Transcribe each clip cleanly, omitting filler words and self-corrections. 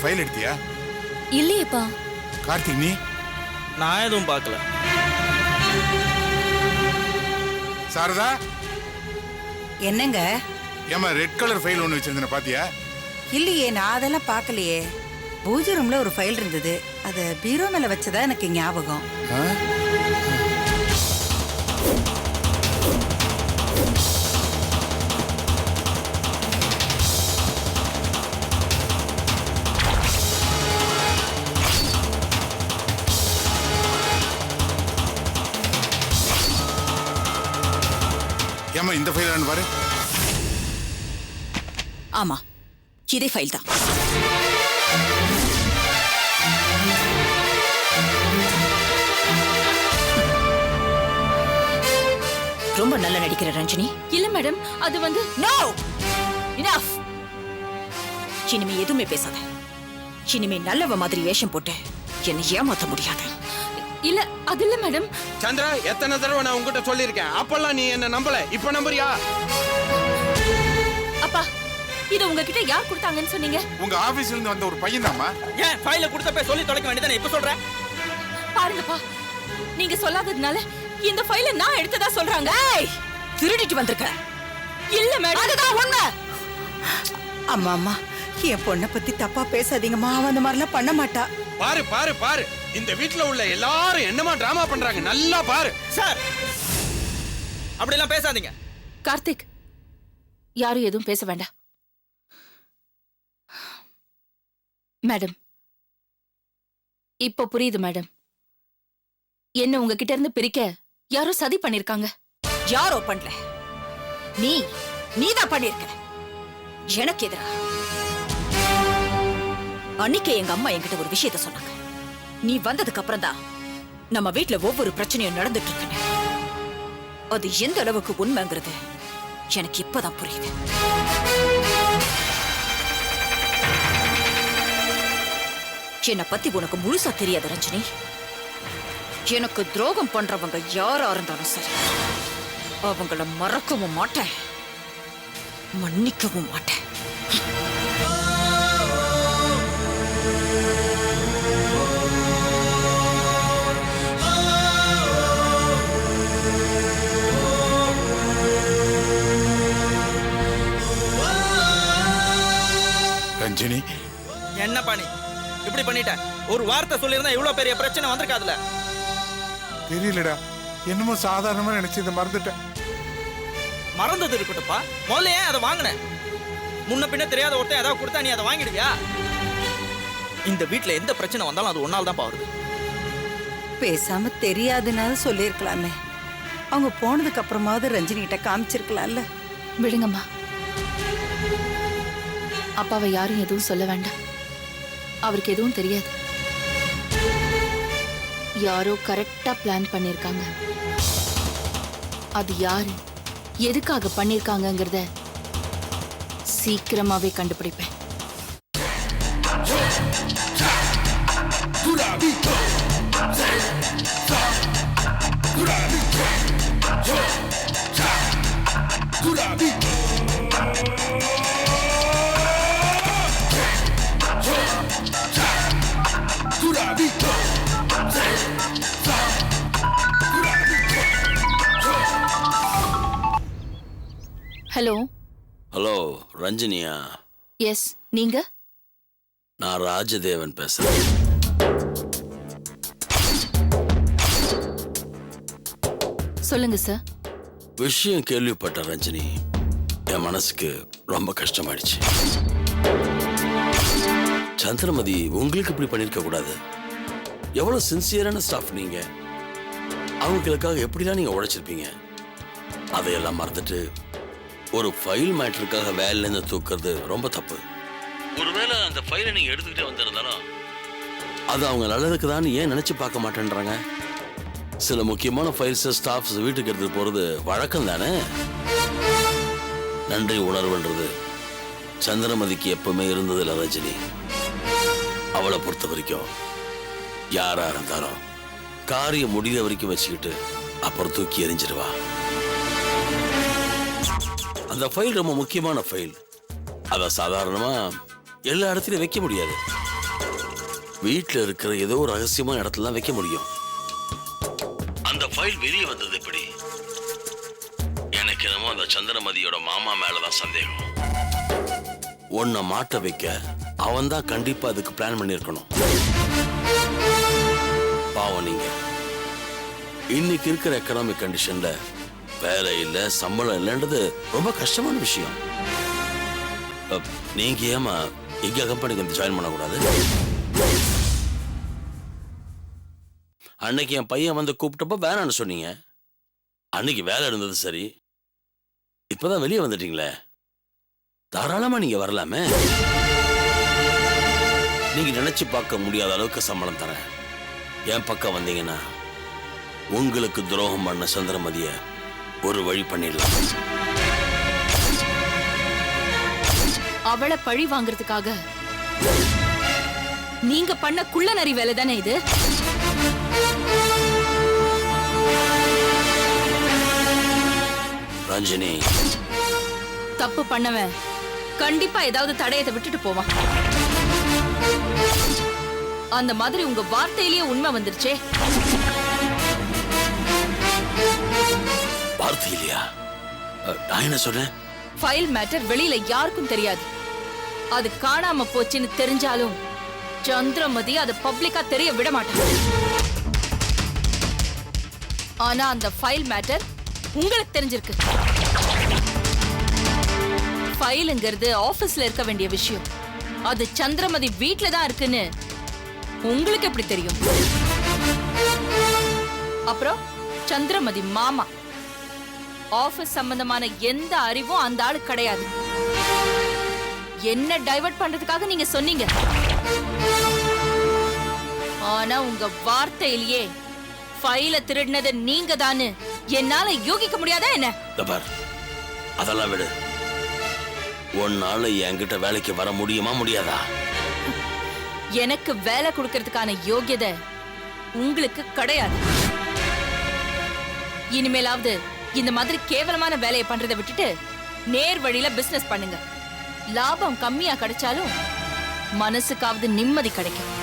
File எடுத்தியா? இல்லையேப்பா. Karthik நீ? நான் எதுவும் பார்க்கல. சாரதா என்னங்க? ஏமா ரெட் கலர் ஃபைல் ஒன்று வச்சிருந்தேன் பாத்தியா? இல்லையே, நான் அதெல்லாம் பார்க்கலையே. பூஜை ரூம்ல ஒரு ஃபைல் இருந்தது, அதை பீரோ மேல வச்சதா எனக்கு ஞாபகம். ஏமா இந்த ஃபைல் பாரு. ஆமா, இதே ஃபைல் தான். ரொம்ப நல்லா நடிக்கிற ரஞ்சினி. இல்ல மேடம், அது வந்து நோ, இனஃப். இனிமே எதுவுமே பேசாத. இனிமே நல்லவ மாதிரி வேஷம் போட்டு என்னை ஏமாத்த முடியாது. இல்ல, அது இல்ல மேடம். சந்திரா, எத்தனை தடவை நான் உங்ககிட்ட சொல்லியிருக்கேன், அப்பெல்லாம் நீ என்ன நம்பல, இப்ப நம்புறியா? அப்பா, இது உங்ககிட்ட யார் கொடுத்தாங்கன்னு சொன்னீங்க? உங்க ஆபீஸ்ல இருந்து வந்த ஒரு பையன் தான்மா. ஏன் ஃபைல கொடுத்தப்ப சொல்லி தொலைக்க வேண்டியதானே, இப்ப சொல்ற? பாருங்கப்பா, நீங்க சொல்லாததுனால இந்த ஃபைலை நான் எடுத்ததா சொல்றாங்க. திருடிட்டு வந்திருக்க. இல்ல மேடம், அதுதான் உண்மை. அம்மா அம்மா, என் பொண்ணை பத்தி தப்பா பேசாதீங்கம்மா. அவன் அந்த மாதிரிலாம் பண்ண மாட்டா. பாரு பாரு பாரு, இந்த வீட்ல உள்ள எல்லாரும் என்னமா டிராமா பண்றாங்க, நல்லா பாரு. சார், அப்படி எல்லாம் பேசாதீங்க. கார்த்திக், யாரும் எதுவும் பேச வேண்டாம். மேடம், இப்ப புரியுது மேடம். என்ன உங்ககிட்ட இருந்து பிரிக்க யாரோ சதி பண்ணிருக்காங்க. யாரோ பண்ணல, நீதான் பண்ணிருக்க. எனக்கு எதிரா. அன்னைக்கே எங்க அம்மா என்கிட்ட ஒரு விஷயத்த சொன்னாங்க. நீ வந்ததுக்கு அப்புறம் தான் நம்ம வீட்டுல ஒவ்வொரு பிரச்சனையும் நடந்துட்டு இருக்கு. அது எந்த அளவுக்கு உண்மைங்கிறது எனக்கு இப்பதான் புரியுது. என்னை பத்தி உனக்கு முழுசா தெரியாது ரஞ்சினி. எனக்கு துரோகம் பண்றவங்க யாரா இருந்தாலும் சரி, அவங்கள மறக்கவும் மாட்டேன், மன்னிக்கவும் மாட்டேன். ரஞ்சினி, என்ன பண்ணி இப்படி பண்ணிட்ட? ஒரு வார்த்தை சொல்லியிருந்தா இவ்வளவு பெரிய பிரச்சனை வந்திருக்காதுல. தெரியலடா, என்னமோ சாதாரணமா நினைச்சு இதை மறந்துட்டேன். மறந்தது இருக்கட்டும்ப்பா, முதல்ல ஏன் அதை வாங்கின? முன்ன பின்ன தெரியாத ஒருத்தன் ஏதாவது கொடுத்தா நீ அதை வாங்கிடுவியா? இந்த வீட்டுல எந்த பிரச்சனை வந்தாலும் அது ஒன்னால தான் வருது. பேசாம தெரியாதுன்னு சொல்லியிருக்கலாமே. அவங்க போனதுக்கு அப்புறமாவது ரஞ்சினி கிட்ட காமிச்சிருக்கலாம்ல. விடுங்கம்மா, அப்பாவை யாரும் எதுவும் சொல்ல வேண்டாம். அவருக்கு எதுவும் தெரியாது. யாரோ கரெக்டா பிளான் பண்ணிருக்காங்க. அது யாரு, எதுக்காக பண்ணிருக்காங்கங்கறத சீக்கிரமாவே கண்டுபிடிப்பேன். ஹலோ. ஹலோ ரஞ்சினியா? எஸ், நீங்க? நான் ராஜதேவன் பேசுறேன். சொல்லுங்க சார். விஷயம் கேள்விப்பட்ட ரஞ்சினி, என் மனசுக்கு ரொம்ப கஷ்டமாயிடுச்சு. சந்திரமதி உங்களுக்கு இப்படி பண்ணிருக்க கூடாது. எவ்வளவு சின்சியரான ஸ்டாஃப் நீங்க. அவங்களுக்காக எப்படிலாம் நீங்க உழைச்சிருப்பீங்க. அதையெல்லாம் மறந்துட்டு ஒரு ஃபைல் மேட்டருக்காக வேலையிலேருந்து தூக்குறது ரொம்ப தப்பு. ஒருவேளை அந்த ஃபைலை நீங்க எடுத்துக்கிட்டே வந்திருந்தாலும் அது அவங்க நல்லதுக்கு தான் ஏன் நினைச்சு பார்க்க மாட்டேன்றாங்க. சில முக்கியமான ஃபைல்ஸ் ஸ்டாஃப்ஸ் வீட்டுக்கு எடுத்துட்டு போறது வழக்கம் தானே. நன்றி உணர்வுன்றது சந்திரமதிக்கு எப்பவுமே இருந்ததில்ல ரஜினி. அவளை பொறுத்த வரைக்கும் யாரா இருந்தாலும் காரியம் முடிகிற வரைக்கும் வச்சுக்கிட்டு அப்புறம் தூக்கி எறிஞ்சிருவா. அந்த ஃபைல் ரொம்ப முக்கியமான ஃபைல். அதை சாதாரணமா எல்லா இடத்துலையும் வைக்க முடியாது. வீட்டுல இருக்கிற ஏதோ ஒரு ரகசியமான இடத்துல தான் வைக்க முடியும். அந்த ஃபைல் வெளியே வந்தது எப்படி? எனக்கு என்னமோ அந்த சந்திரமதியோட மாமா மேலதான் சந்தேகம். உன்னை மாட்ட வைக்க அவன் தான் கண்டிப்பா அதுக்கு பிளான் பண்ணிருக்கணும். பாவம் நீங்க இன்னைக்கு இருக்கிற எக்கனாமிக் கண்டிஷன்ல வேலை இல்ல, சம்பளம் இல்லைன்றது ரொம்ப கஷ்டமான விஷயம். நீங்க ஏமா எங்க கம்பெனிக்கு வந்து ஜாயின் பண்ணக்கூடாது? அன்னைக்கு என் பையன் வந்து கூப்பிட்டப்ப வேணான்னு சொன்னீங்க. அன்னைக்கு வேலை இருந்தது சரி, இப்பதான் வெளியே வந்துட்டீங்களே, தாராளமா நீங்க வரலாமே. நீங்க நினைச்சு பார்க்க முடியாத அளவுக்கு சம்பளம் தரேன். என் பக்கம் வந்தீங்கன்னா உங்களுக்கு துரோகம் பண்ண சந்திரமதிய ஒரு வழி பண்ணிடலாம். அவளை பழி வாங்குறதுக்காக நீங்க பண்ண குள்ளநரி வேலை தானே இது? ரஞ்சினி, தப்பு பண்ணவன் கண்டிப்பா ஏதாவது தடயத்தை விட்டுட்டு போவான். அந்த மாதிரி உங்க வார்த்தையிலேயே உண்மை வந்துருச்சே. வார்த்தை இல்லையா? நான் என்ன சொல்றேன்? ஃபைல் மேட்டர் வெளியில யாருக்கும் தெரியாது. அது காணாம போச்சுன்னு தெரிஞ்சாலும் சந்திரமதி அதை பப்ளிக்கா தெரிய விட மாட்டாங்க. ஆனா அந்த ஃபைல் மேட்டர் உங்களுக்கு தெரிஞ்சிருக்கு. ஃபைலுங்கிறது ஆபீஸ்ல இருக்க வேண்டிய விஷயம். அது சந்திரமதி வீட்ல தான் இருக்குன்னு உங்களுக்கு எப்படி தெரியும்? அப்புறம் சந்திரமதி மாமா ஆபீஸ் சம்பந்தமான எந்த அறிவும் அந்த ஆளு கிடையாது. என்ன டைவர்ட் பண்றதுக்காக நீங்க சொன்னீங்க. ஆனா உங்க வார்த்தையிலேயே ஃபைல திருடினது நீங்க தானு என்னால யோகிக்க முடியாதா என்ன? அதெல்லாம் விடு. ஒன்னால என்கிட்ட வேலைக்கு வர முடியுமா முடியாதா? எனக்கு வேலை கொடுக்கறதுக்கான யோகியதை உங்களுக்கு கிடையாது. இனிமேலாவது இந்த மாதிரி கேவலமான வேலையை பண்றதை விட்டுட்டு நேர் வழியில பிசினஸ் பண்ணுங்க. லாபம் கம்மியா கிடைச்சாலும் மனசுக்காவது நிம்மதி கிடைக்கும்.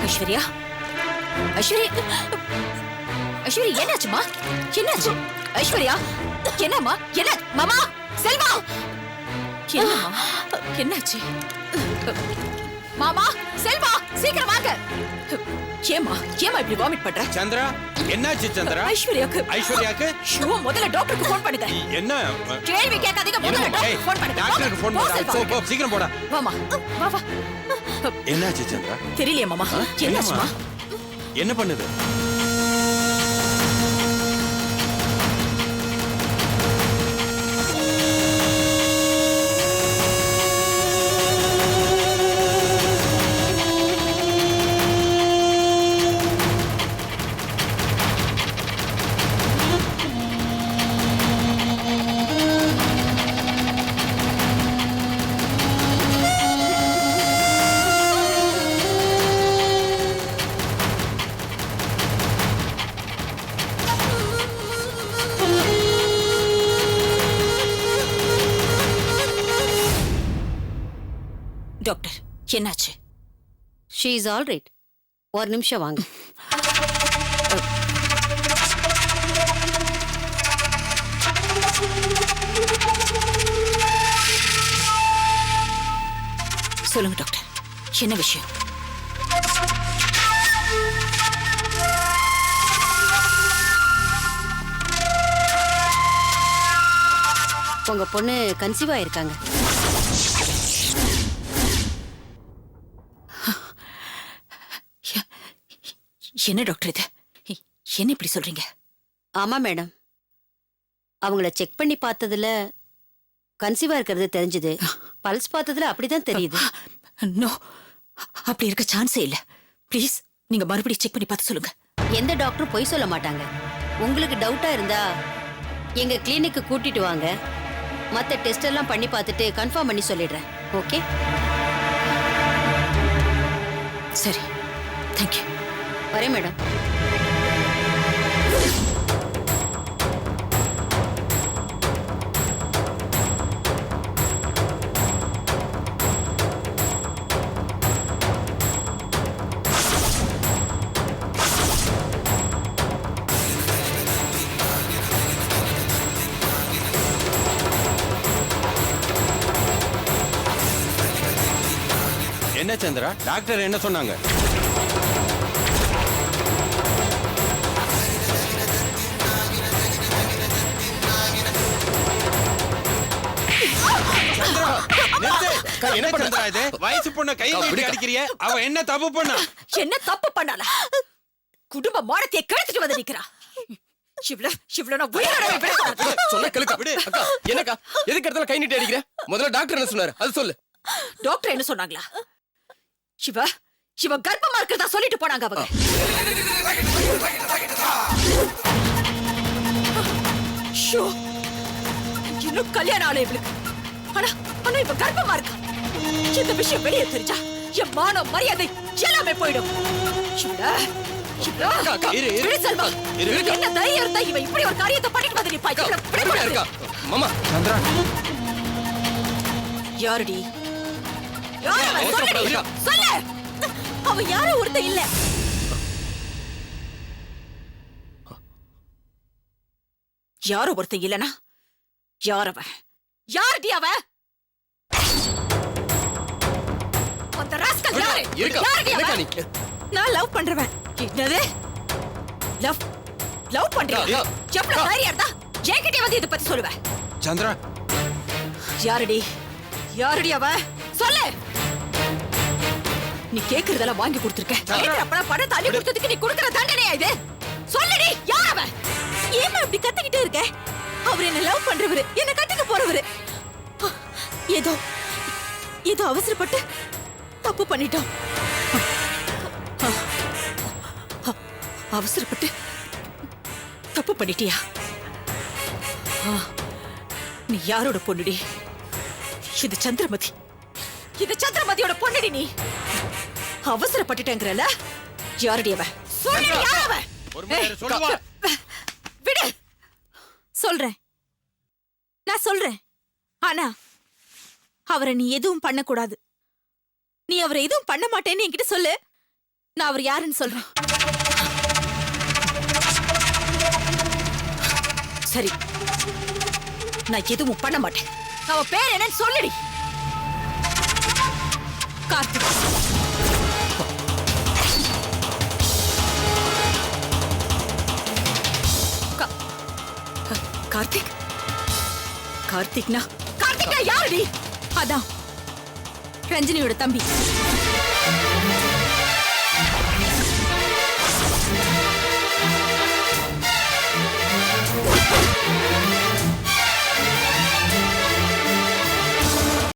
ஐஸ்வர்யா, ஐஸ்வர்யா, ஐஸ்வர்யா என்னாச்சுமா? என்னாச்சு? ஐஸ்வர்யா என்னம்மா? என்ன மாமா? செல்வா என்னம்மா? என்னாச்சு? மாமா, செல்வா, சீக்கிரம் வாங்க. ஏமா இப்படி வாமிட் பண்ற? சந்திரா, என்னாச்சு சந்திரா? ஐஸ்வர்யாக்கு. ஷோ, முதல்ல டாக்டருக்கு ஃபோன் பண்ணுங்க. என்ன கேள்வி கேட்காதீங்க, முதல்ல டாக்டருக்கு ஃபோன் பண்ணுங்க. டாக்டருக்கு ஃபோன் பண்ணு. போ, சீக்கிரம் போடா. வாமா, வா. என்னாச்சு சந்திரா? தெரியலையே மாமா. என்னாச்சுமா? என்ன பண்ணுது? டாக்டர், என்னாச்சு? She is all right. ஒரு நிமிஷம் வாங்க. சொல்லுங்க டாக்டர், என்ன விஷயம்? உங்க பொண்ணு கன்சீவ் ஆயிருக்காங்க. என்ன டாக்டர் இது? என்ன இப்படி சொல்றீங்க? ஆமா மேடம், அவங்கள செக் பண்ணி பார்த்ததுல கன்சீவா இருக்கிறது தெரிஞ்சது. பல்ஸ் பார்த்ததுல அப்படிதான் தெரியுது. நோ, அப்படி இருக்க சான்ஸே இல்ல. ப்ளீஸ் நீங்க மறுபடியும் செக் பண்ணி பார்த்து சொல்லுங்க. எந்த டாக்டரும் பொய் சொல்ல மாட்டாங்க. உங்களுக்கு டவுட்டா இருந்தா எங்க கிளினிக்கு கூட்டிட்டு வாங்க. மத்த டெஸ்ட் எல்லாம் பண்ணி பார்த்துட்டு கன்ஃபார்ம் பண்ணி சொல்லிடுறேன். ஓகே? சரி, தேங்க்யூ. வரேன் மேடம். என்ன சந்திரா, டாக்டர் என்ன சொன்னாங்க? என்ன சந்திரா இது? வயசு பொண்ண கை நீட்டி அடிக்கிறிய? அவ என்ன தப்பு பண்ணா? என்ன தப்பு பண்ணால? குடும்ப மானத்தை கெடுத்துட்டு வந்து நிக்கிறா. இவ்வளவு நான் உயிரோடவே விடக்கூடாது. சொன்ன கேளுக்கா. விடு அக்கா. என்னக்கா எதுக்கு இடத்துல கை நீட்டி அடிக்கிற? முதல்ல டாக்டர் என்ன சொன்னாரு அது சொல்லு. டாக்டர் என்ன சொன்னாங்களா? இவ கர்ப்பமா இருக்கிறதா சொல்லிட்டு போனாங்க அவங்க. ஷோ, இன்னும் கல்யாணம் ஆல இவளுக்கு. ஆனா இவ கர்ப்பமா இருக்கா. இந்த விஷயம் வெளியே தெரிஞ்சா என் மானம் மரியாதை எல்லாமே போயிடும். என்ன தைரியம் இருந்தா இவ இப்படி ஒரு காரியத்தை பண்ணிட்டு வந்து நிப்பா. மாமா சந்திரா, யாரடி? சொல்லு. அவ யாரும் ஒருத்த இல்ல. யாரோ ஒருத்த இல்லனா யார் அவ? யாரடி அவ? அந்த ராஸ்கல் யாரு? யாரடி அவ? நான் லவ் பண்றவன். என்னது? லவ் பண்றியா? எவ்வளவு தைரியம் இருந்தா என்கிட்ட வந்து இத பத்தி சொல்லுவ? சந்திரா, யாரடி அவ? சொல்லு. நீ கேக்குறதெல்லாம் வாங்கி கொடுத்திருக்க. அப்பறம் பணம் தள்ளி கொடுத்ததுக்கு நீ கொடுக்கிற தண்டனையா இது? சொல்லுடி, யார் அவ? ஏமா இப்படி கத்திக்கிட்டே இருக்க? அவர் என்ன லவ் பண்றவரு, என்ன கட்டிக்க போறவரு. ஏதோ அவசரப்பட்டு தப்பு பண்ணிட்டோம். அவசரப்பட்டு தப்பு பண்ணிட்டியா? நீ யாரோட பொண்ணுடி? இது சந்திரமதி. இது சந்திரமதியோட பொண்ணுடி. நீ அவசரப்பட்டுட்டேங்கறல. யாரடி அவ? சொல்லு, யார் அவ? ஒரு முறை சொல்லுவா. விடு. சொல்றேன், நான் சொல்றேன். ஆனா அவரை நீ எதுவும் பண்ணக்கூடாது. நீ அவரை எதுவும் பண்ண மாட்டேன்னு என்கிட்ட சொல்லு. நான் அவர் யாருன்னு சொல்றேன். சரி, நான் எதுவும் பண்ண மாட்டேன். அவ பேர் என்னன்னு சொல்லுடி. கார்த்திக். கார்த்திக் கார்த்திக்னா யாருடி? அதான் ரஞ்சினியோட தம்பி.